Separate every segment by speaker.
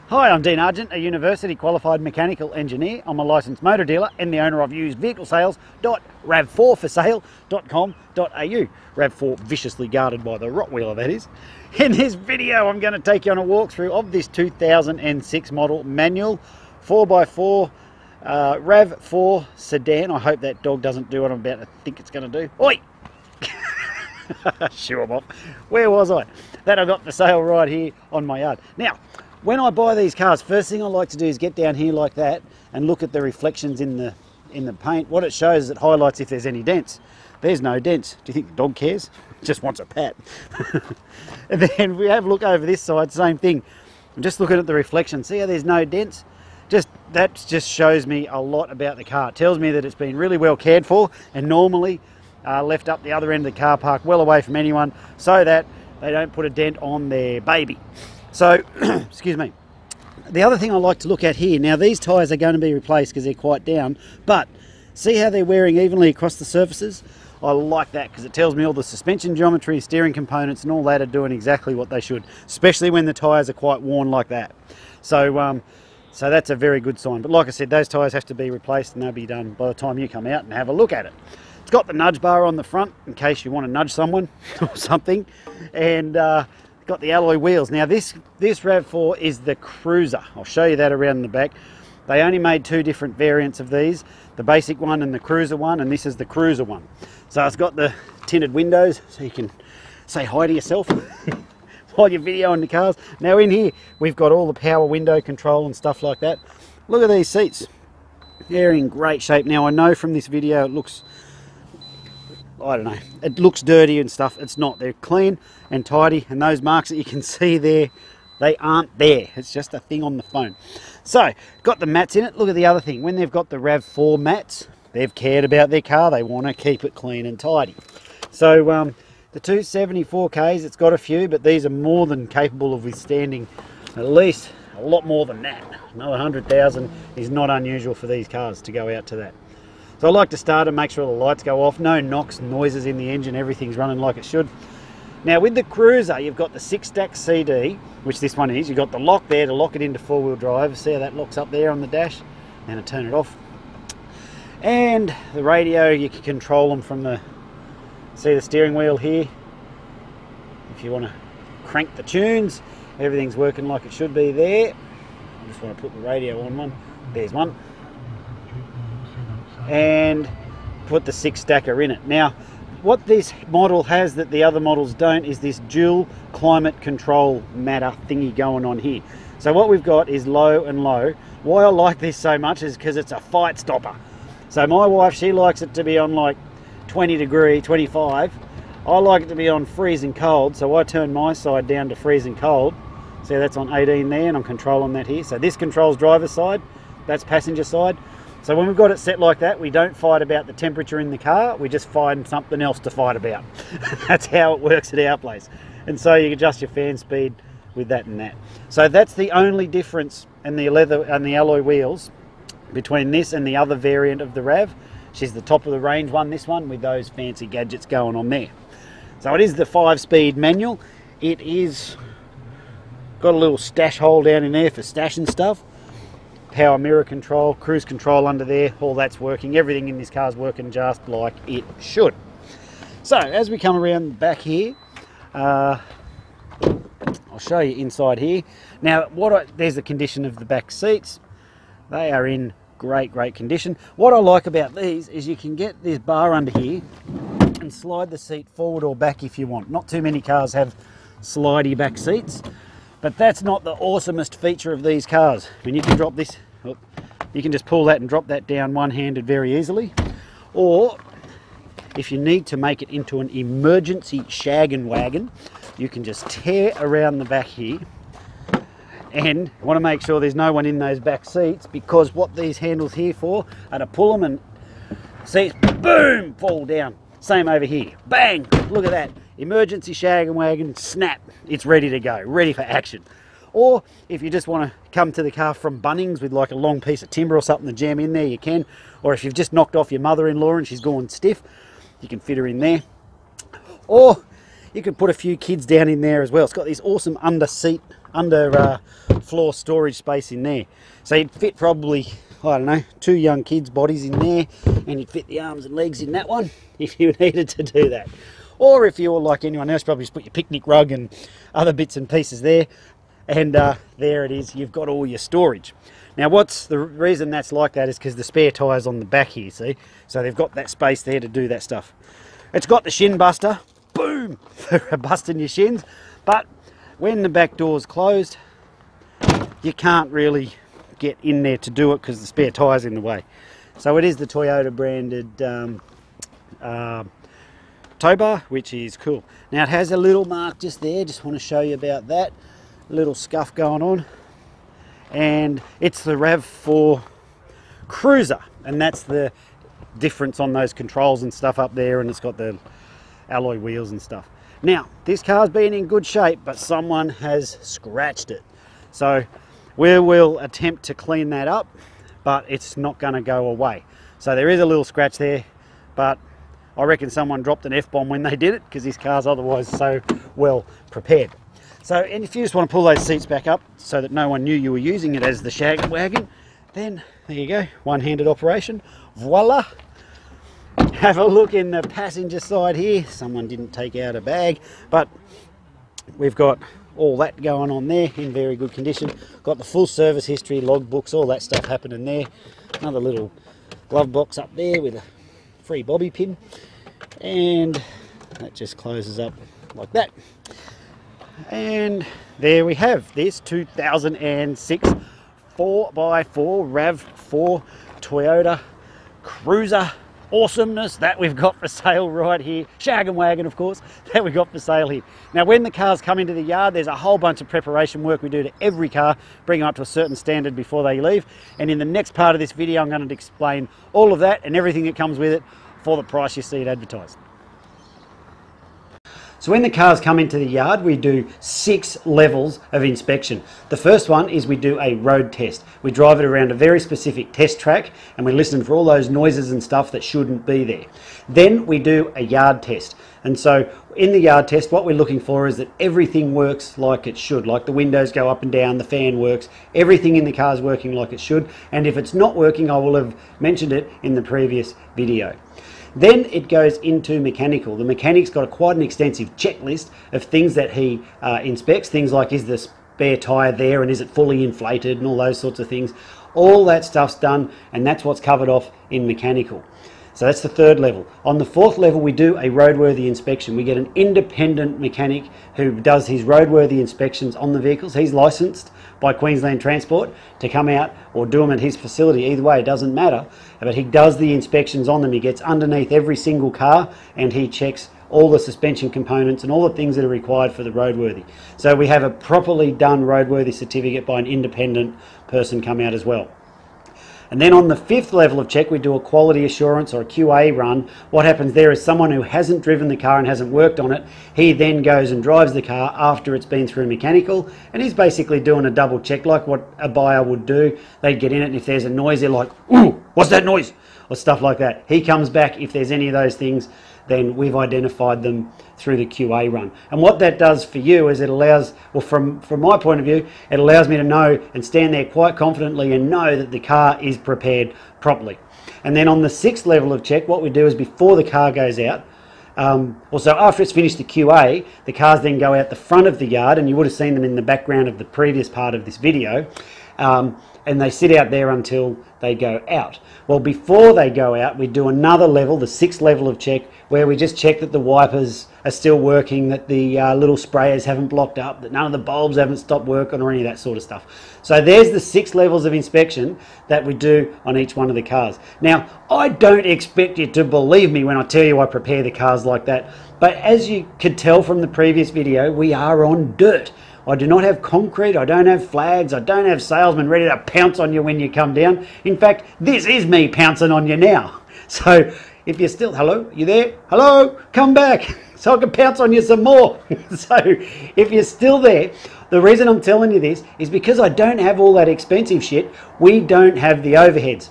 Speaker 1: Hi, I'm Dean Argent, a university qualified mechanical engineer. I'm a licensed motor dealer and the owner of usedvehiclesales.rav4forsale.com.au. RAV4 viciously guarded by the Rottweiler, that is. In this video, I'm going to take you on a walkthrough of this 2006 model manual 4x4 RAV4 sedan. I hope that dog doesn't do what I'm about to think it's going to do. Oi! Shoo him off. Where was I? That I got for sale right here on my yard. Now, when I buy these cars, first thing I like to do is get down here like that and look at the reflections in the paint. What it shows is it highlights if there's any dents. There's no dents. Do you think the dog cares? Just wants a pat. And then we have a look over this side, same thing. I'm just looking at the reflection. See how there's no dents? That just shows me a lot about the car. It tells me that it's been really well cared for and normally left up the other end of the car park, well away from anyone, so that they don't put a dent on their baby. So, excuse me. The other thing I like to look at here, now these tyres are going to be replaced because they're quite down, but see how they're wearing evenly across the surfaces? I like that because it tells me all the suspension geometry, steering components and all that are doing exactly what they should, especially when the tyres are quite worn like that. So, so that's a very good sign. But like I said, those tyres have to be replaced and they'll be done by the time you come out and have a look at it. It's got the nudge bar on the front in case you want to nudge someone or something, and got the alloy wheels. Now this RAV4 is the cruiser. I'll show you that around the back. They only made two different variants of these, the basic one and the cruiser one, and this is the cruiser one. So it's got the tinted windows so you can say hi to yourself while you're videoing the cars. Now in here we've got all the power window control and stuff like that. Look at these seats. They're in great shape. Now I know from this video it looks, I don't know, it looks dirty and stuff. It's not. They're clean and tidy, and those marks that you can see there, they aren't there. It's just a thing on the phone. So, got the mats in it. Look at the other thing. When they've got the RAV4 mats, they've cared about their car. They want to keep it clean and tidy. So, the 274Ks, it's got a few, but these are more than capable of withstanding at least a lot more than that. Another 100,000 is not unusual for these cars to go out to that. So I like to start and make sure the lights go off, no knocks, noises in the engine, everything's running like it should. Now with the cruiser, you've got the 6-stack CD, which this one is. You've got the lock there to lock it into 4-wheel drive. See how that locks up there on the dash? And I turn it off. And the radio, you can control them from the, see the steering wheel here. If you want to crank the tunes, everything's working like it should be there. I just want to put the radio on one. There's one. And put the 6-stacker in it. Now, what this model has that the other models don't is this dual climate control matter thingy going on here. So what we've got is low and low. Why I like this so much is because it's a fight stopper. So my wife, she likes it to be on like 20 degree, 25. I like it to be on freezing cold, so I turn my side down to freezing cold. See, that's on 18 there, and I'm controlling that here. So this controls driver's side, that's passenger side. So when we've got it set like that, we don't fight about the temperature in the car, we just find something else to fight about. That's how it works at our place. And so you adjust your fan speed with that and that. So that's the only difference in the leather and the alloy wheels between this and the other variant of the RAV. She's the top of the range one, this one, with those fancy gadgets going on there. So it is the 5-speed manual. It is got a little stash hole down in there for stashing stuff. Power mirror control, cruise control under there, all that's working. Everything in this car is working just like it should. So as we come around the back here, I'll show you inside here. Now there's the condition of the back seats. They are in great condition. What I like about these is you can get this bar under here and slide the seat forward or back if you want. Not too many cars have slidey back seats, but that's not the awesomest feature of these cars. When you can drop this, you can just pull that and drop that down one-handed very easily. Or if you need to make it into an emergency shaggin' wagon, you can just tear around the back here. And you want to make sure there's no one in those back seats, because what these handles here for are to pull them and seats, boom, fall down. Same over here, bang, look at that. Emergency shaggin' wagon, snap, it's ready to go, ready for action. Or if you just want to come to the car from Bunnings with like a long piece of timber or something to jam in there, you can. Or if you've just knocked off your mother-in-law and she's gone stiff, you can fit her in there. Or you could put a few kids down in there as well. It's got this awesome under floor storage space in there. So you'd fit probably, I don't know, 2 young kids' bodies in there, and you'd fit the arms and legs in that one if you needed to do that. Or if you're like anyone else, probably just put your picnic rug and other bits and pieces there, and there it is, you've got all your storage. Now what's the reason that's like that is because the spare tyre's on the back here, see? So they've got that space there to do that stuff. It's got the shin buster, boom, for busting your shins, but when the back door's closed, you can't really get in there to do it because the spare tyre's in the way. So it is the Toyota branded tow bar, which is cool. Now it has a little mark just there, just want to show you about that. A little scuff going on. And it's the RAV4 Cruiser, and that's the difference on those controls and stuff up there, and it's got the alloy wheels and stuff. Now, this car's been in good shape, but someone has scratched it. So we will attempt to clean that up, but it's not going to go away. So there is a little scratch there, but I reckon someone dropped an F-bomb when they did it, because this car's otherwise so well prepared. So, and if you just want to pull those seats back up so that no one knew you were using it as the shag wagon, then there you go, one-handed operation, voila. Have a look in the passenger side here. Someone didn't take out a bag, but we've got all that going on there in very good condition. Got the full service history, log books, all that stuff happening there. Another little glove box up there with a free bobby pin, and that just closes up like that. And there we have this 2006 4x4 RAV4 Toyota Cruiser awesomeness that we've got for sale right here. Shag and wagon, of course, that we've got for sale here. Now, when the cars come into the yard, there's a whole bunch of preparation work we do to every car, bring them up to a certain standard before they leave. And in the next part of this video, I'm going to explain all of that and everything that comes with it for the price you see it advertised. So when the cars come into the yard, we do 6 levels of inspection. The first one is we do a road test. We drive it around a very specific test track and we listen for all those noises and stuff that shouldn't be there. Then we do a yard test. And so in the yard test, what we're looking for is that everything works like it should. Like the windows go up and down, the fan works, everything in the car is working like it should. And if it's not working, I will have mentioned it in the previous video. Then it goes into mechanical. The mechanic's got quite an extensive checklist of things that he inspects. Things like, is the spare tyre there and is it fully inflated and all those sorts of things. All that stuff's done, and that's what's covered off in mechanical. So that's the 3rd level. On the 4th level, we do a roadworthy inspection. We get an independent mechanic who does his roadworthy inspections on the vehicles. He's licensed by Queensland Transport to come out or do them at his facility. Either way, it doesn't matter. But he does the inspections on them. He gets underneath every single car and he checks all the suspension components and all the things that are required for the roadworthy. So we have a properly done roadworthy certificate by an independent person come out as well. And then on the 5th level of check, we do a quality assurance or a QA run. What happens there is someone who hasn't driven the car and hasn't worked on it, he then goes and drives the car after it's been through mechanical, and he's basically doing a double check like what a buyer would do. They'd get in it, and if there's a noise, they're like, "Ooh, what's that noise?" or stuff like that. He comes back, if there's any of those things, then we've identified them through the QA run. And what that does for you is it allows, well, from my point of view, it allows me to know and stand there quite confidently and know that the car is prepared properly. And then on the 6th level of check, what we do is before the car goes out, also after it's finished the QA, the cars then go out the front of the yard, and you would have seen them in the background of the previous part of this video, and they sit out there until they go out. Well, before they go out, we do another level, the 6th level of check, where we just check that the wipers are still working, that the little sprayers haven't blocked up, that none of the bulbs haven't stopped working or any of that sort of stuff. So there's the 6 levels of inspection that we do on each one of the cars. Now, I don't expect you to believe me when I tell you I prepare the cars like that, but as you could tell from the previous video, we are on dirt. I do not have concrete, I don't have flags, I don't have salesmen ready to pounce on you when you come down. In fact, this is me pouncing on you now. So if you're still, hello, you there? Hello, come back so I can pounce on you some more. So if you're still there, the reason I'm telling you this is because I don't have all that expensive shit. We don't have the overheads.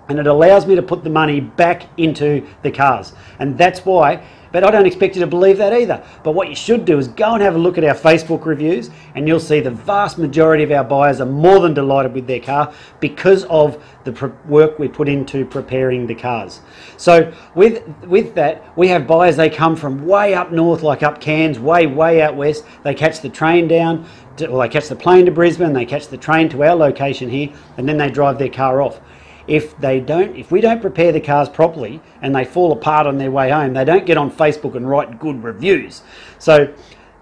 Speaker 1: And it allows me to put the money back into the cars. And that's why but I don't expect you to believe that either. But what you should do is go and have a look at our Facebook reviews, and you'll see the vast majority of our buyers are more than delighted with their car because of the work we put into preparing the cars. So with that, we have buyers, they come from way up north, like up Cairns, way out west. They catch the train down, or they catch the plane to Brisbane, they catch the train to our location here, and then they drive their car off. If we don't prepare the cars properly and they fall apart on their way home, they don't get on Facebook and write good reviews. So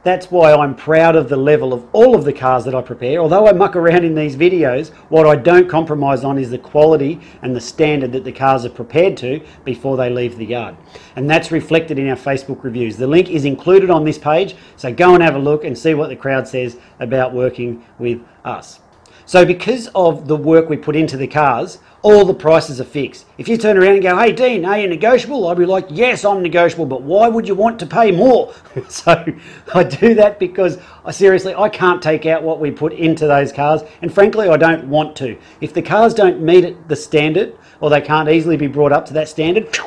Speaker 1: that's why I'm proud of the level of all of the cars that I prepare. Although I muck around in these videos, what I don't compromise on is the quality and the standard that the cars are prepared to before they leave the yard. And that's reflected in our Facebook reviews. The link is included on this page, so go and have a look and see what the crowd says about working with us. So because of the work we put into the cars, all the prices are fixed. If you turn around and go, hey Dean, are you negotiable? I'd be like, yes, I'm negotiable, but why would you want to pay more? So I do that because I can't take out what we put into those cars, and frankly I don't want to. If the cars don't meet the standard, or they can't easily be brought up to that standard,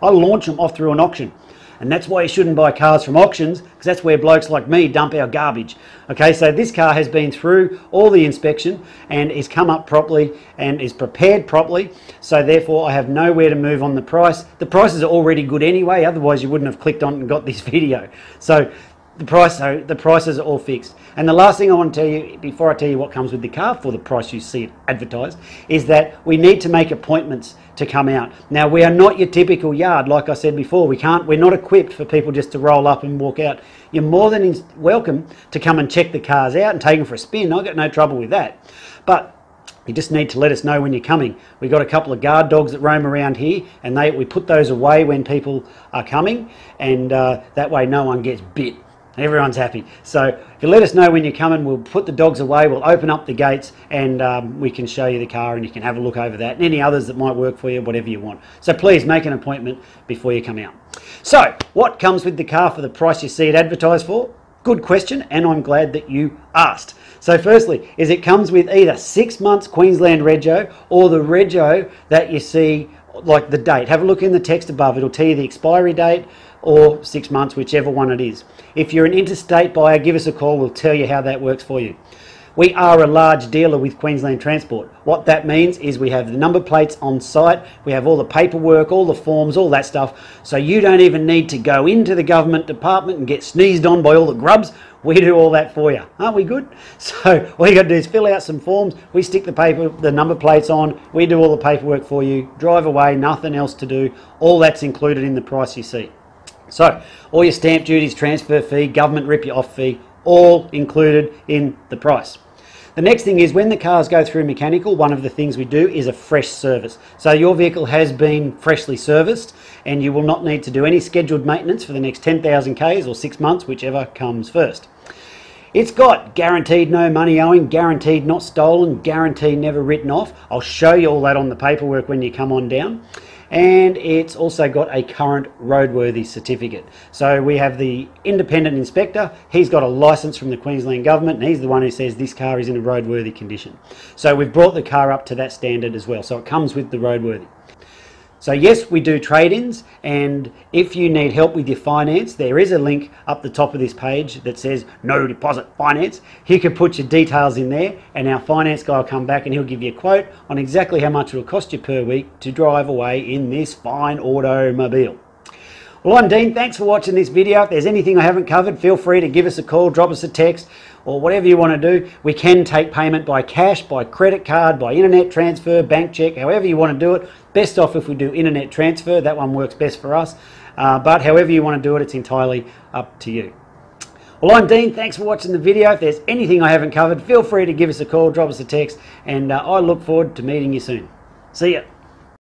Speaker 1: I launch them off through an auction. And that's why you shouldn't buy cars from auctions, because that's where blokes like me dump our garbage. Okay, so this car has been through all the inspection and is come up properly and is prepared properly. So therefore I have nowhere to move on the price. The prices are already good anyway, otherwise you wouldn't have clicked on and got this video. So the prices are all fixed. And the last thing I want to tell you, before I tell you what comes with the car for the price you see it advertised, is that we need to make appointments to come out. Now, we are not your typical yard, like I said before. We're not equipped for people just to roll up and walk out. You're more than welcome to come and check the cars out and take them for a spin. I've got no trouble with that. But you just need to let us know when you're coming. We've got a couple of guard dogs that roam around here, and we put those away when people are coming, and that way no one gets bit. Everyone's happy. So if you let us know when you're coming, we'll put the dogs away, we'll open up the gates, and we can show you the car and you can have a look over that and any others that might work for you, whatever you want. So please make an appointment before you come out. So what comes with the car for the price you see it advertised for? Good question, and I'm glad that you asked. So firstly, it comes with either 6 months Queensland rego or the rego that you see, like the date. Have a look in the text above, it'll tell you the expiry date, or 6 months, whichever one it is. If you're an interstate buyer, give us a call, we'll tell you how that works for you. We are a large dealer with Queensland Transport. What that means is we have the number plates on site, we have all the paperwork, all the forms, all that stuff, so you don't even need to go into the government department and get sneezed on by all the grubs. We do all that for you. Aren't we good? So all you got to do is fill out some forms, we stick the number plates on, we do all the paperwork for you, drive away, nothing else to do. All that's included in the price you see. So all your stamp duties, transfer fee, government rip you off fee, all included in the price. The next thing is when the cars go through mechanical, one of the things we do is a fresh service. So your vehicle has been freshly serviced and you will not need to do any scheduled maintenance for the next 10,000 Ks or 6 months, whichever comes first. It's got guaranteed no money owing, guaranteed not stolen, guaranteed never written off. I'll show you all that on the paperwork when you come on down. And it's also got a current roadworthy certificate. So we have the independent inspector, he's got a license from the Queensland government and he's the one who says this car is in a roadworthy condition. So we've brought the car up to that standard as well, so it comes with the roadworthy. So yes, we do trade-ins, and if you need help with your finance, there is a link up the top of this page that says no deposit finance. You can put your details in there and our finance guy will come back and he'll give you a quote on exactly how much it will cost you per week to drive away in this fine automobile. Well, I'm Dean, thanks for watching this video. If there's anything I haven't covered, feel free to give us a call, drop us a text, or whatever you want to do. We can take payment by cash, by credit card, by internet transfer, bank check, however you want to do it. Best off if we do internet transfer, that one works best for us. But however you want to do it, it's entirely up to you. Well, I'm Dean, thanks for watching the video. If there's anything I haven't covered, feel free to give us a call, drop us a text, and I look forward to meeting you soon. See ya.